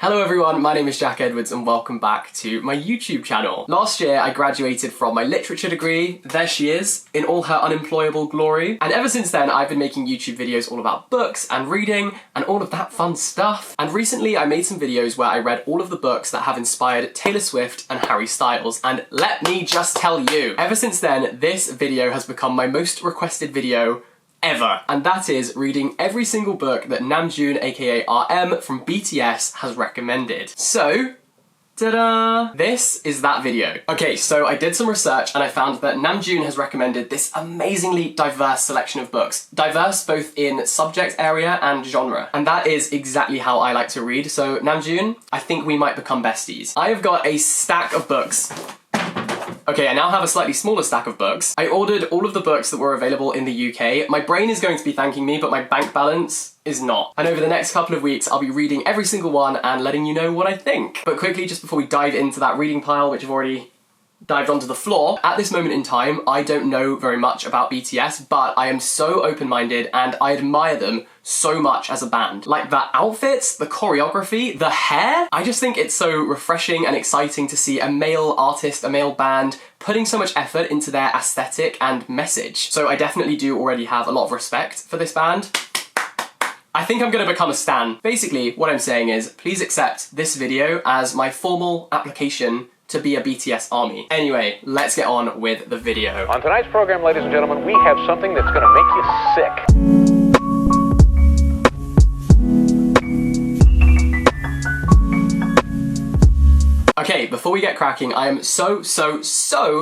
Hello everyone, my name is Jack Edwards and welcome back to my YouTube channel. Last year I graduated from my literature degree, there she is, in all her unemployable glory, and ever since then I've been making YouTube videos all about books and reading and all of that fun stuff. And recently I made some videos where I read all of the books that have inspired Taylor Swift and Harry Styles, and let me just tell you, ever since then this video has become my most requested video ever. And that is reading every single book that Namjoon, aka RM from BTS has recommended. So, ta-da! This is that video. Okay, so I did some research and I found that Namjoon has recommended this amazingly diverse selection of books. Diverse both in subject area and genre. And that is exactly how I like to read. So Namjoon, I think we might become besties. I have got a stack of books. Okay, I now have a slightly smaller stack of books. I ordered all of the books that were available in the UK. My brain is going to be thanking me, but my bank balance is not. And over the next couple of weeks, I'll be reading every single one and letting you know what I think. But quickly, just before we dive into that reading pile, which I've already dived onto the floor, at this moment in time, I don't know very much about BTS, but I am so open-minded and I admire them so much as a band. Like the outfits, the choreography, the hair. I just think it's so refreshing and exciting to see a male artist, a male band, putting so much effort into their aesthetic and message. So I definitely do already have a lot of respect for this band. I think I'm gonna become a stan. Basically, what I'm saying is, please accept this video as my formal application to be a BTS ARMY. Anyway, let's get on with the video. On tonight's program, ladies and gentlemen, we have something that's gonna make you sick. Okay, before we get cracking, I am so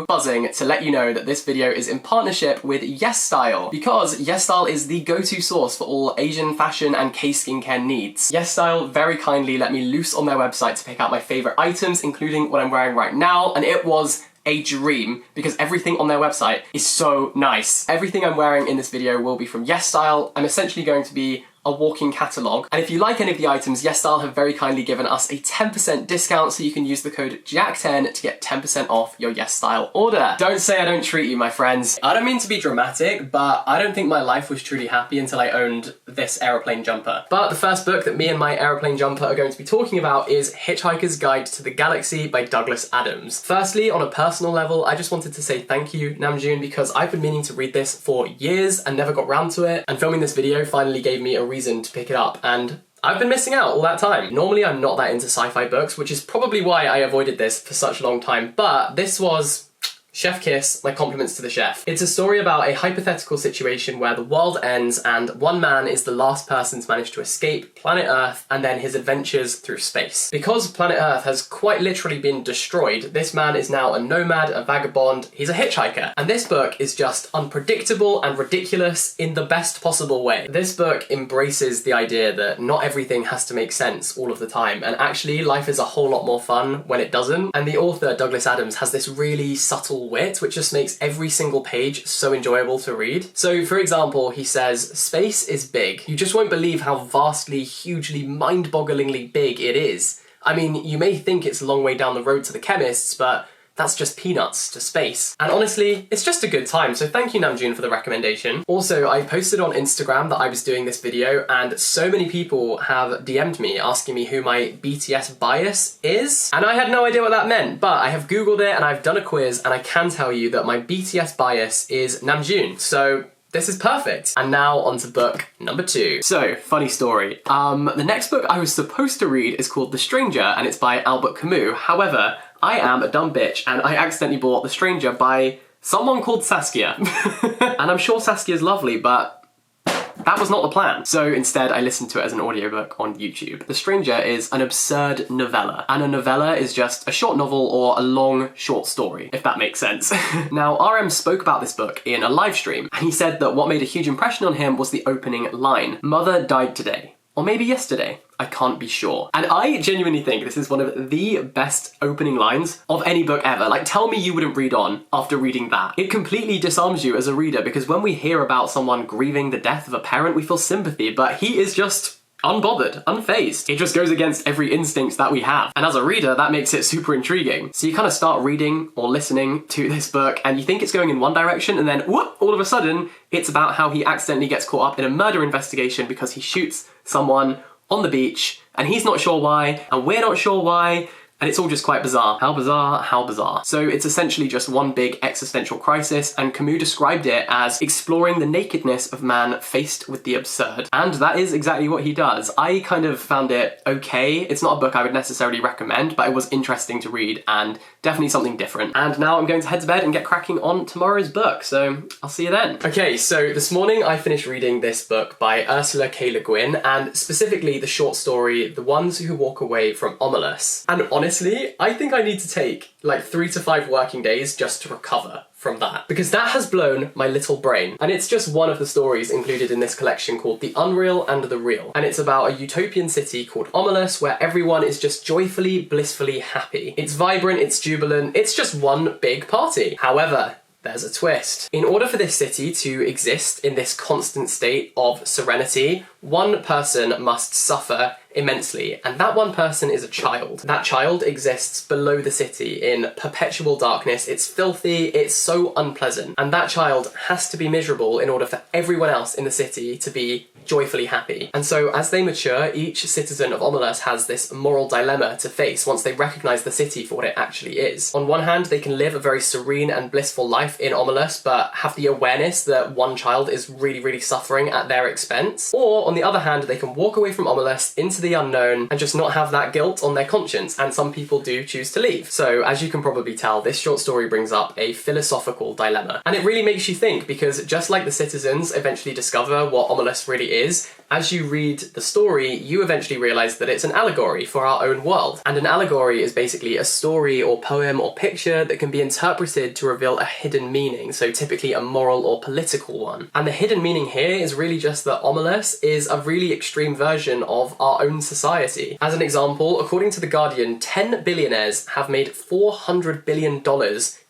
buzzing to let you know that this video is in partnership with yesstyle, because yesstyle is the go-to source for all Asian fashion and K-skincare needs. Yesstyle very kindly let me loose on their website to pick out my favourite items, including what I'm wearing right now, and it was a dream because everything on their website is so nice. Everything I'm wearing in this video will be from yesstyle. I'm essentially going to be a walking catalogue. And if you like any of the items, yesstyle have very kindly given us a 10% discount, so you can use the code JACK10 to get 10% off your yesstyle order. Don't say I don't treat you, my friends. I don't mean to be dramatic, but I don't think my life was truly happy until I owned this aeroplane jumper. But the first book that me and my aeroplane jumper are going to be talking about is Hitchhiker's Guide to the Galaxy by Douglas Adams. Firstly, on a personal level, I just wanted to say thank you, Namjoon, because I've been meaning to read this for years and never got round to it, and filming this video finally gave me a reason to pick it up, and I've been missing out all that time. Normally I'm not that into sci-fi books, which is probably why I avoided this for such a long time, but this was chef kiss, my compliments to the chef. It's a story about a hypothetical situation where the world ends and one man is the last person to manage to escape planet Earth and then his adventures through space. Because planet Earth has quite literally been destroyed, this man is now a nomad, a vagabond, he's a hitchhiker. And this book is just unpredictable and ridiculous in the best possible way. This book embraces the idea that not everything has to make sense all of the time, and actually life is a whole lot more fun when it doesn't. And the author, Douglas Adams, has this really subtle wit which just makes every single page so enjoyable to read. So for example, he says, "Space is big. You just won't believe how vastly, hugely, mind-bogglingly big it is. I mean, you may think it's a long way down the road to the chemists, but that's just peanuts to space." And honestly, it's just a good time, so thank you Namjoon for the recommendation. Also, I posted on Instagram that I was doing this video, and so many people have DM'd me asking me who my BTS bias is, and I had no idea what that meant, but I have Googled it and I've done a quiz, and I can tell you that my BTS bias is Namjoon, so this is perfect. And now on to book number 2. So, funny story. The next book I was supposed to read is called The Stranger, and it's by Albert Camus. However, I am a dumb bitch and I accidentally bought The Stranger by someone called Saskia. And I'm sure Saskia's lovely, but that was not the plan. So instead I listened to it as an audiobook on YouTube. The Stranger is an absurd novella, and a novella is just a short novel or a long short story, if that makes sense. Now, RM spoke about this book in a live stream, and he said that what made a huge impression on him was the opening line, "Mother died today. Or maybe yesterday. I can't be sure." And I genuinely think this is one of the best opening lines of any book ever. Like, tell me you wouldn't read on after reading that. It completely disarms you as a reader, because when we hear about someone grieving the death of a parent, we feel sympathy, but he is just unbothered, unfazed. It just goes against every instinct that we have. And as a reader, that makes it super intriguing. So you kind of start reading or listening to this book and you think it's going in one direction, and then whoop, all of a sudden, it's about how he accidentally gets caught up in a murder investigation because he shoots someone on the beach, and he's not sure why, and we're not sure why, and it's all just quite bizarre. How bizarre, how bizarre. So it's essentially just one big existential crisis, and Camus described it as exploring the nakedness of man faced with the absurd. And that is exactly what he does. I kind of found it okay. It's not a book I would necessarily recommend, but it was interesting to read and definitely something different. And now I'm going to head to bed and get cracking on tomorrow's book, so I'll see you then. Okay, so this morning I finished reading this book by Ursula K. Le Guin, and specifically the short story, The Ones Who Walk Away from Omelas. And honestly, I think I need to take like 3 to 5 working days just to recover from that, because that has blown my little brain. And it's just one of the stories included in this collection called The Unreal and the Real. And it's about a utopian city called Omelas where everyone is just joyfully, blissfully happy. It's vibrant, it's jubilant, it's just one big party. However, there's a twist. In order for this city to exist in this constant state of serenity, one person must suffer immensely, and that one person is a child. That child exists below the city in perpetual darkness. It's filthy, it's so unpleasant, and that child has to be miserable in order for everyone else in the city to be joyfully happy. And so as they mature, each citizen of Omelas has this moral dilemma to face once they recognise the city for what it actually is. On one hand, they can live a very serene and blissful life in Omelas, but have the awareness that one child is really, really suffering at their expense. Or on the other hand, they can walk away from Omelas into the unknown and just not have that guilt on their conscience, and some people do choose to leave. So as you can probably tell, this short story brings up a philosophical dilemma. And it really makes you think, because just like the citizens eventually discover what Omelas really is, as you read the story, you eventually realise that it's an allegory for our own world. And an allegory is basically a story or poem or picture that can be interpreted to reveal a hidden meaning, so typically a moral or political one. And the hidden meaning here is really just that Omelas is a really extreme version of our own society. As an example, according to The Guardian, 10 billionaires have made $400 billion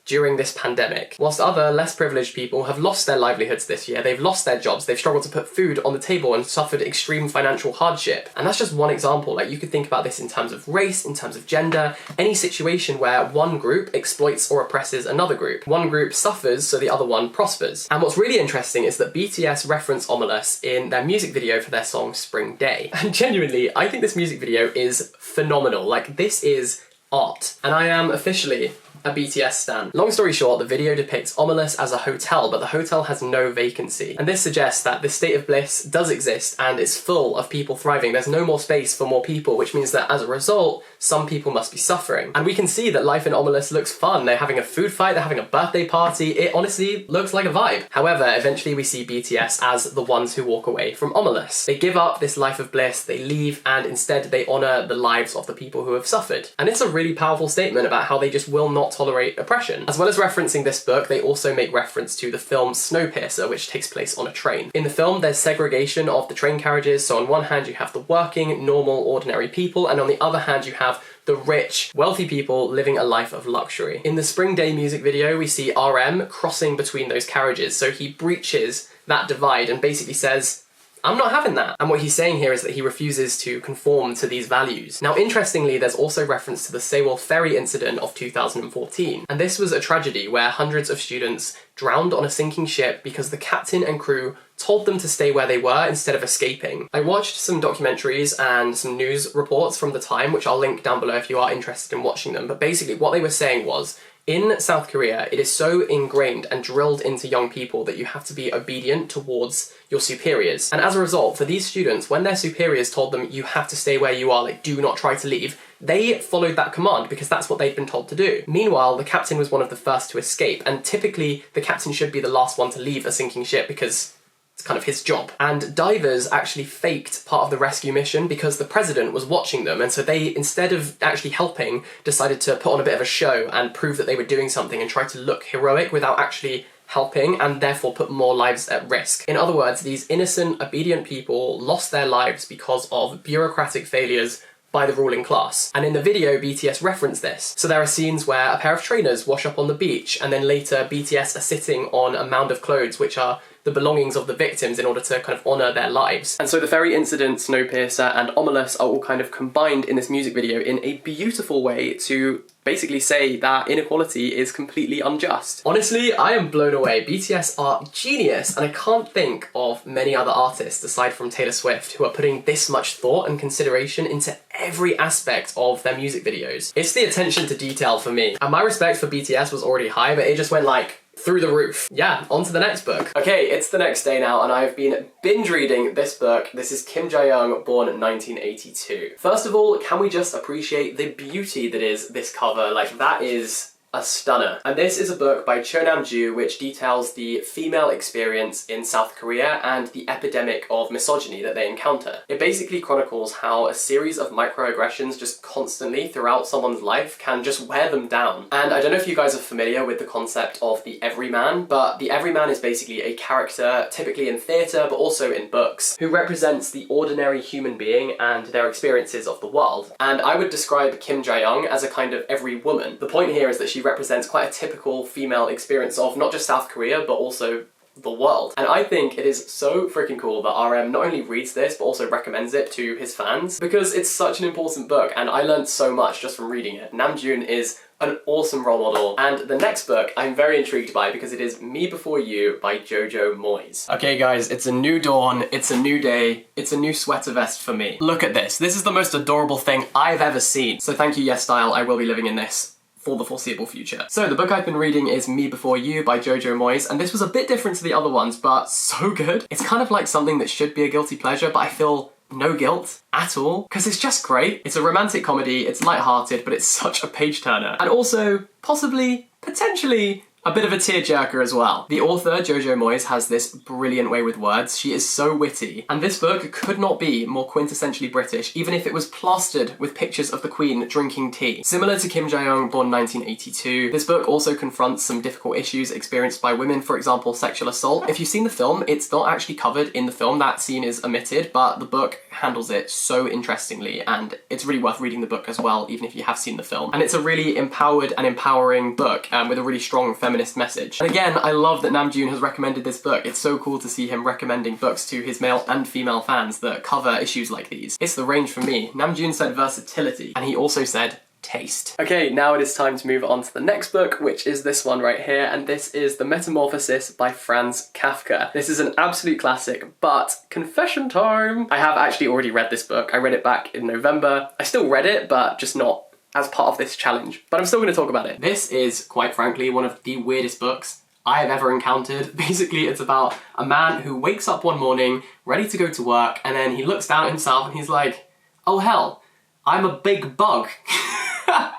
during this pandemic, whilst other less privileged people have lost their livelihoods this year. They've lost their jobs, they've struggled to put food on the table and suffered extreme financial hardship. And that's just one example. Like, you could think about this in terms of race, in terms of gender, any situation where one group exploits or oppresses another group. One group suffers so the other one prospers. And what's really interesting is that BTS reference Omelas in their music video for their song Spring Day. And genuinely, I think this music video is phenomenal. Like, this is art. And I am officially a BTS stan. Long story short, the video depicts Omelas as a hotel, but the hotel has no vacancy. And this suggests that this state of bliss does exist and it's full of people thriving. There's no more space for more people, which means that as a result, some people must be suffering. And we can see that life in Omelas looks fun. They're having a food fight, they're having a birthday party. It honestly looks like a vibe. However, eventually we see BTS as the ones who walk away from Omelas. They give up this life of bliss, they leave, and instead they honour the lives of the people who have suffered. And it's a really powerful statement about how they just will not tolerate oppression. As well as referencing this book, they also make reference to the film Snowpiercer, which takes place on a train. In the film, there's segregation of the train carriages, so on one hand you have the working, normal, ordinary people, and on the other hand you have the rich, wealthy people living a life of luxury. In the Spring Day music video, we see RM crossing between those carriages, so he breaches that divide and basically says, I'm not having that. And what he's saying here is that he refuses to conform to these values. Now, interestingly, there's also reference to the SEWOL ferry incident of 2014. And this was a tragedy where hundreds of students drowned on a sinking ship because the captain and crew told them to stay where they were instead of escaping. I watched some documentaries and some news reports from the time, which I'll link down below if you are interested in watching them. But basically what they were saying was, in South Korea, it is so ingrained and drilled into young people that you have to be obedient towards your superiors. And as a result, for these students, when their superiors told them you have to stay where you are, like do not try to leave, they followed that command because that's what they'd been told to do. Meanwhile, the captain was one of the first to escape, and typically the captain should be the last one to leave a sinking ship because it's kind of his job. And divers actually faked part of the rescue mission because the president was watching them, and so they, instead of actually helping, decided to put on a bit of a show and prove that they were doing something and try to look heroic without actually helping, and therefore put more lives at risk. In other words, these innocent, obedient people lost their lives because of bureaucratic failures by the ruling class. And in the video, BTS reference this. So there are scenes where a pair of trainers wash up on the beach, and then later BTS are sitting on a mound of clothes which are the belongings of the victims in order to kind of honour their lives. And so the ferry incident, Snowpiercer and Omelas are all kind of combined in this music video in a beautiful way to basically say that inequality is completely unjust. Honestly, I am blown away. BTS are genius, and I can't think of many other artists aside from Taylor Swift who are putting this much thought and consideration into every aspect of their music videos. It's the attention to detail for me. And my respect for BTS was already high, but it just went like through the roof. Yeah, on to the next book. Okay, it's the next day now, and I've been binge reading this book. This is Kim Jiyoung, born in 1982. First of all, can we just appreciate the beauty that is this cover? Like, that is a stunner. And this is a book by Namjoon which details the female experience in South Korea and the epidemic of misogyny that they encounter. It basically chronicles how a series of microaggressions just constantly throughout someone's life can just wear them down. And I don't know if you guys are familiar with the concept of the everyman, but the everyman is basically a character, typically in theatre but also in books, who represents the ordinary human being and their experiences of the world. And I would describe Kim Jiyoung as a kind of every woman. The point here is that she represents quite a typical female experience of not just South Korea but also the world. And I think it is so freaking cool that RM not only reads this but also recommends it to his fans, because it's such an important book and I learned so much just from reading it. Namjoon is an awesome role model. And the next book I'm very intrigued by because it is Me Before You by Jojo Moyes. Okay guys, it's a new dawn, it's a new day, it's a new sweater vest for me. Look at this. This is the most adorable thing I've ever seen. So thank you, yesstyle, I will be living in this for the foreseeable future. So the book I've been reading is Me Before You by Jojo Moyes, and this was a bit different to the other ones, but so good. It's kind of like something that should be a guilty pleasure, but I feel no guilt at all, because it's just great. It's a romantic comedy, it's light-hearted, but it's such a page-turner. And also, possibly, potentially, a bit of a tearjerker as well. The author, Jojo Moyes, has this brilliant way with words. She is so witty, and this book could not be more quintessentially British, even if it was plastered with pictures of the Queen drinking tea. Similar to Kim Jiyoung, born 1982, this book also confronts some difficult issues experienced by women, for example, sexual assault. If you've seen the film, it's not actually covered in the film, that scene is omitted, but the book handles it so interestingly, and it's really worth reading the book as well, even if you have seen the film. And it's a really empowered and empowering book, with a really strong feminist message. And again, I love that Namjoon has recommended this book. It's so cool to see him recommending books to his male and female fans that cover issues like these. It's the range for me. Namjoon said versatility, and he also said taste. Okay, now it is time to move on to the next book, which is this one right here, and this is The Metamorphosis by Franz Kafka. This is an absolute classic, but confession time! I have actually already read this book. I read it back in November. I still read it, but just not as part of this challenge, but I'm still going to talk about it. This is, quite frankly, one of the weirdest books I have ever encountered. Basically, it's about a man who wakes up one morning, ready to go to work, and then he looks down at himself and he's like, oh hell, I'm a big bug.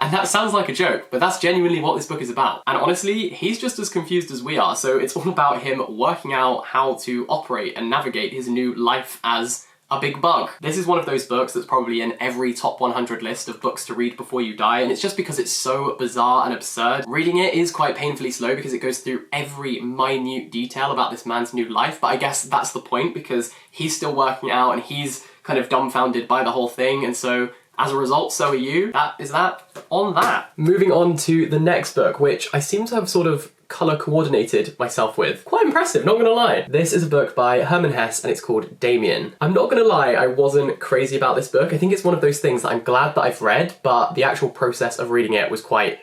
And that sounds like a joke, but that's genuinely what this book is about. And honestly, he's just as confused as we are, so it's all about him working out how to operate and navigate his new life as a big bug. This is one of those books that's probably in every top 100 list of books to read before you die, and it's just because it's so bizarre and absurd. Reading it is quite painfully slow because it goes through every minute detail about this man's new life, but I guess that's the point because he's still working out and he's kind of dumbfounded by the whole thing, and so as a result, so are you. That is that on that. Moving on to the next book, which I seem to have sort of colour coordinated myself with. Quite impressive, not gonna lie. This is a book by Hermann Hesse and it's called Demian. I'm not gonna lie, I wasn't crazy about this book. I think it's one of those things that I'm glad that I've read, but the actual process of reading it was quite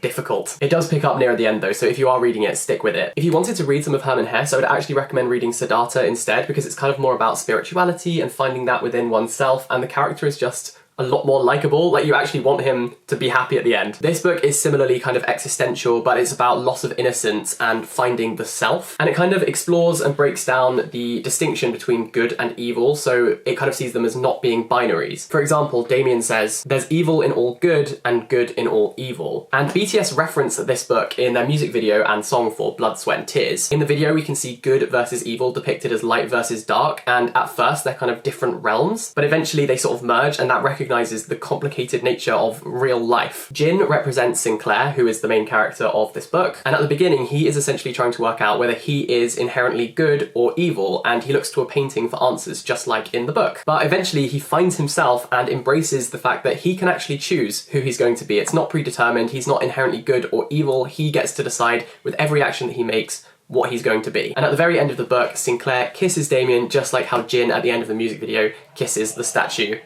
difficult. It does pick up near the end though, so if you are reading it, stick with it. If you wanted to read some of Hermann Hesse, I would actually recommend reading Siddhartha instead, because it's kind of more about spirituality and finding that within oneself, and the character is just a lot more likable. Like, you actually want him to be happy at the end. This book is similarly kind of existential, but it's about loss of innocence and finding the self. And it kind of explores and breaks down the distinction between good and evil, so it kind of sees them as not being binaries. For example, Demian says, there's evil in all good and good in all evil. And BTS reference this book in their music video and song for Blood, Sweat and Tears. In the video, we can see good versus evil depicted as light versus dark, and at first they're kind of different realms, but eventually they sort of merge, and that recognizes the complicated nature of real life. Jin represents Sinclair, who is the main character of this book, and at the beginning he is essentially trying to work out whether he is inherently good or evil, and he looks to a painting for answers just like in the book. But eventually he finds himself and embraces the fact that he can actually choose who he's going to be. It's not predetermined, he's not inherently good or evil, he gets to decide with every action that he makes what he's going to be. And at the very end of the book, Sinclair kisses Demian just like how Jin at the end of the music video kisses the statue.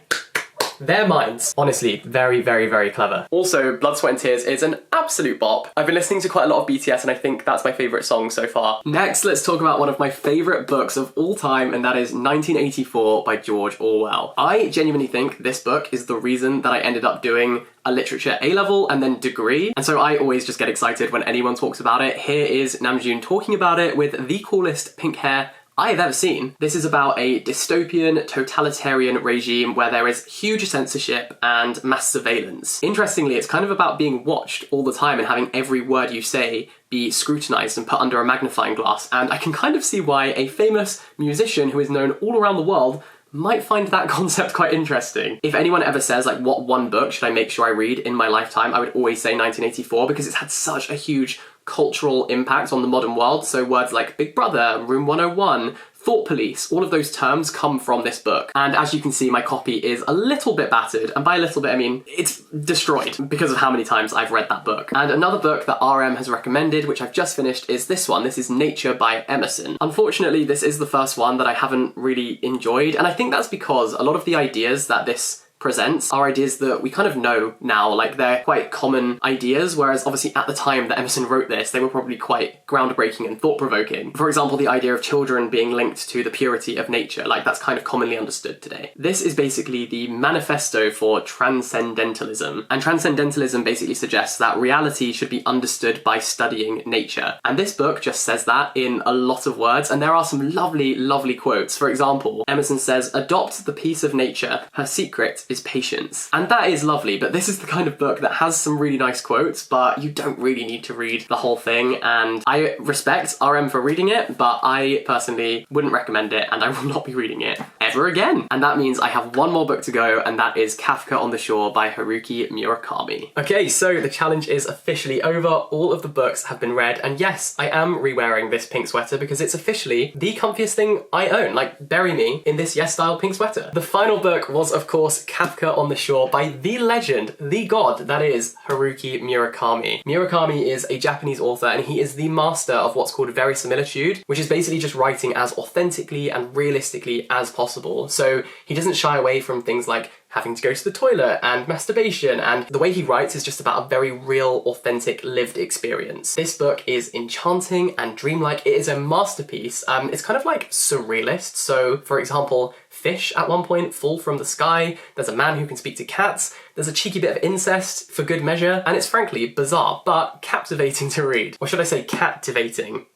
Their minds. Honestly, very, very, very clever. Also, Blood, Sweat and Tears is an absolute bop. I've been listening to quite a lot of BTS and I think that's my favourite song so far. Next, let's talk about one of my favourite books of all time, and that is 1984 by George Orwell. I genuinely think this book is the reason that I ended up doing a literature A-level and then degree, and so I always just get excited when anyone talks about it. Here is Namjoon talking about it with the coolest pink hair I have ever seen. This is about a dystopian, totalitarian regime where there is huge censorship and mass surveillance. Interestingly, it's kind of about being watched all the time and having every word you say be scrutinized and put under a magnifying glass, and I can kind of see why a famous musician who is known all around the world might find that concept quite interesting. If anyone ever says, like, what one book should I make sure I read in my lifetime, I would always say 1984, because it's had such a huge cultural impact on the modern world. So words like Big Brother, Room 101, Thought Police, all of those terms come from this book. And as you can see, my copy is a little bit battered, and by a little bit I mean it's destroyed because of how many times I've read that book. And another book that RM has recommended, which I've just finished, is this one. This is Nature by Emerson. Unfortunately, this is the first one that I haven't really enjoyed, and I think that's because a lot of the ideas that this presents are ideas that we kind of know now, like they're quite common ideas, whereas obviously at the time that Emerson wrote this, they were probably quite groundbreaking and thought-provoking. For example, the idea of children being linked to the purity of nature, like that's kind of commonly understood today. This is basically the manifesto for transcendentalism, and transcendentalism basically suggests that reality should be understood by studying nature. And this book just says that in a lot of words, and there are some lovely, lovely quotes. For example, Emerson says, "Adopt the peace of nature, her secret is patience." And that is lovely, but this is the kind of book that has some really nice quotes, but you don't really need to read the whole thing, and I respect RM for reading it, but I personally wouldn't recommend it, and I will not be reading it ever again. And that means I have one more book to go, and that is Kafka on the Shore by Haruki Murakami. Okay, so the challenge is officially over. All of the books have been read, and yes, I am re-wearing this pink sweater because it's officially the comfiest thing I own. Like, bury me in this yes-style pink sweater. The final book was, of course, Kafka on the Shore by the legend, the god, that is Haruki Murakami. Murakami is a Japanese author, and he is the master of what's called verisimilitude, which is basically just writing as authentically and realistically as possible. So he doesn't shy away from things like having to go to the toilet and masturbation, and the way he writes is just about a very real, authentic, lived experience. This book is enchanting and dreamlike. It is a masterpiece. It's kind of like surrealist. So, for example, fish at one point fall from the sky, there's a man who can speak to cats, there's a cheeky bit of incest for good measure, and it's frankly bizarre, but captivating to read. Or should I say captivating?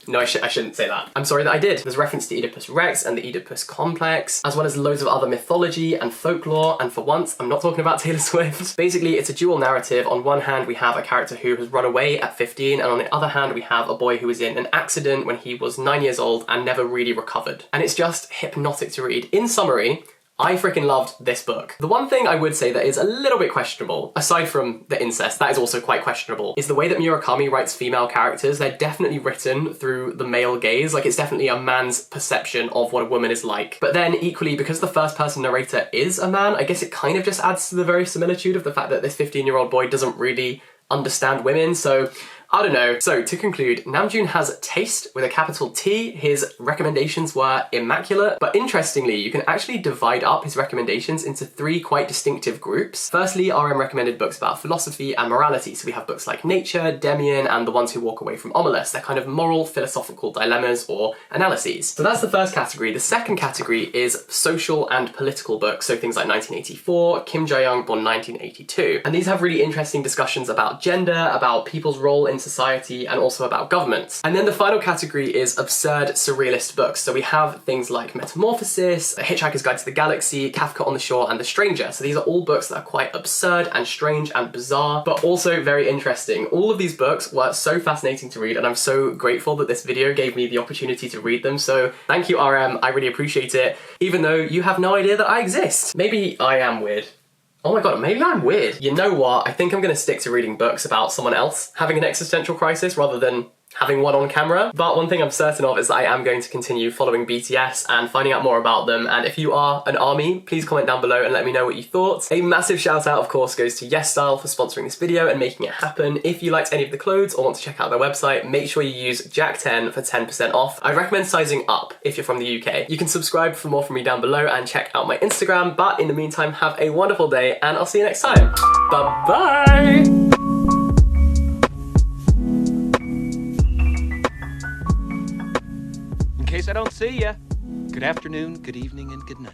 No, I shouldn't say that. I'm sorry that I did. There's reference to Oedipus Rex and the Oedipus complex, as well as loads of other mythology and folklore, and for once, I'm not talking about Taylor Swift. Basically, it's a dual narrative. On one hand, we have a character who has run away at 15, and on the other hand, we have a boy who was in an accident when he was 9 years old and never really recovered. And it's just hypnotic to read. In summary, I freaking loved this book. The one thing I would say that is a little bit questionable, aside from the incest, that is also quite questionable, is the way that Murakami writes female characters. They're definitely written through the male gaze, like it's definitely a man's perception of what a woman is like. But then equally, because the first person narrator is a man, I guess it kind of just adds to the verisimilitude of the fact that this 15-year-old boy doesn't really understand women, so I don't know. So to conclude, Namjoon has taste with a capital T. His recommendations were immaculate, but interestingly, you can actually divide up his recommendations into three quite distinctive groups. Firstly, RM recommended books about philosophy and morality. So we have books like Nature, Demian, and The Ones Who Walk Away from Omelas. They're kind of moral, philosophical dilemmas or analyses. So that's the first category. The second category is social and political books. So things like 1984, Kim Jiyoung, born 1982. And these have really interesting discussions about gender, about people's role in society, and also about governments. And then the final category is absurd surrealist books. So we have things like Metamorphosis, A Hitchhiker's Guide to the Galaxy, Kafka on the Shore, and The Stranger. So these are all books that are quite absurd and strange and bizarre, but also very interesting. All of these books were so fascinating to read, and I'm so grateful that this video gave me the opportunity to read them. So thank you, RM. I really appreciate it, even though you have no idea that I exist. Maybe I am weird. Oh my god, maybe I'm weird. You know what? I think I'm gonna stick to reading books about someone else having an existential crisis rather than having one on camera. But one thing I'm certain of is that I am going to continue following BTS and finding out more about them. And if you are an ARMY, please comment down below and let me know what you thought. A massive shout out, of course, goes to yesstyle for sponsoring this video and making it happen. If you liked any of the clothes or want to check out their website, make sure you use Jack10 for 10% off. I recommend sizing up if you're from the UK. You can subscribe for more from me down below and check out my Instagram. But in the meantime, have a wonderful day and I'll see you next time. Bye-bye! In case I don't see ya, good afternoon, good evening, and good night.